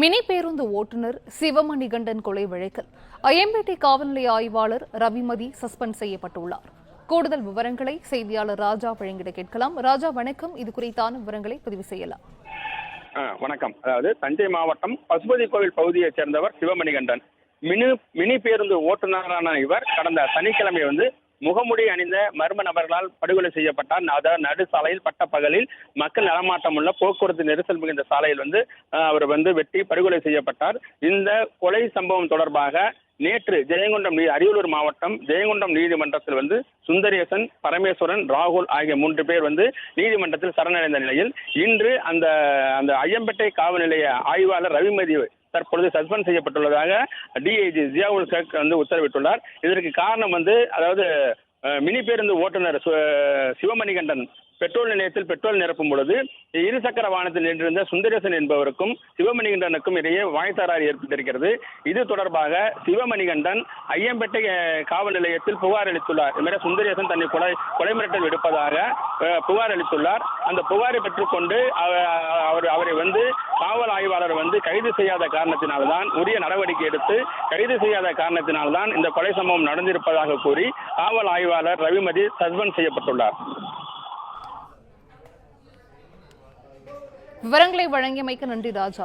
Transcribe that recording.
Mini பேருந்து ஓட்டுநர் சிவமணிகண்டன் கொலை வழக்கில் ஐயம்பேட்டை காவல் நிலைய ஆய்வாளர் ரவிமதி சஸ்பெண்ட் செய்யப்பட்டுள்ளார். கூடுதல் விவரங்களை செய்தியாளர் ராஜா வழங்கிட கேட்கலாம். ராஜா வணக்கம். இது குறித்தான விவரங்களை பதிவு செய்யலாம். வணக்கம். அதாவது தஞ்சை மாவட்டம் பசுபதி கோவில் பகுதியைச் சேர்ந்தவர் சிவமணிகண்டன். மினி பேருந்து ஓட்டுநரான இவர் கடந்த சனிக்கிழமை முகமுடி அணிந்த மர்ம நபர்களால் படுகொலை செய்யப்பட்டார். அதாவது நடு சாலையில் பட்ட பகலில் மக்கள் நடமாட்டம் உள்ள போக்குவரத்து நெரிசல் மிகுந்த சாலையில் அவர் வெட்டி படுகொலை செய்யப்பட்டார். இந்த கொலை சம்பவம் தொடர்பாக நேற்று அரியலூர் மாவட்டம் ஜெயங்கொண்டம் நீதிமன்றத்தில் சுந்தரேசன், பரமேஸ்வரன், ராகுல் ஆகிய 3 பேர் நீதிமன்றத்தில் சரணடைந்த நிலையில் இன்று அந்த ஐயம்பேட்டை காவல் நிலைய ஆய்வாளர் ரவிமதி தற்பொழுது சஸ்பெண்ட் செய்யப்பட்டுள்ளதாக டிஐஜி ஜியாவுல் ஹக் உத்தரவிட்டுள்ளார். இதற்கு காரணம் அதாவது மினி பேருந்து ஓட்டுநர் சிவமணிகண்டன் பெட்ரோல் நிலையத்தில் பெட்ரோல் நிரப்பும் பொழுது இருசக்கர வாகனத்தில் நின்றிருந்த சுந்தரேசன் என்பவருக்கும் சிவமணிகண்டனுக்கும் இடையே வாய்த்தகராறு ஏற்பட்டிருக்கிறது. இது தொடர்பாக சிவமணிகண்டன் ஐயம்பேட்டை காவல் நிலையத்தில் புகார் அளித்துள்ளார். இதுமாதிரி சுந்தரேசன் தன்னை கொலை மிரட்டல் விடுப்பதாக புகார் அளித்துள்ளார். அந்த புகாரை பெற்றுக்கொண்டு அவரை காவல் ஆய்வாளர் கைது செய்யாத காரணத்தினால்தான், உரிய நடவடிக்கை எடுத்து கைது செய்யாத காரணத்தினால்தான் இந்த கொலை சம்பவம் நடந்திருப்பதாக கூறி காவல் ஆய்வாளர் ரவிமதி சஸ்பெண்ட் செய்யப்பட்டுள்ளார். விவரங்களை வழங்கியமைக்கு நன்றி ராஜா.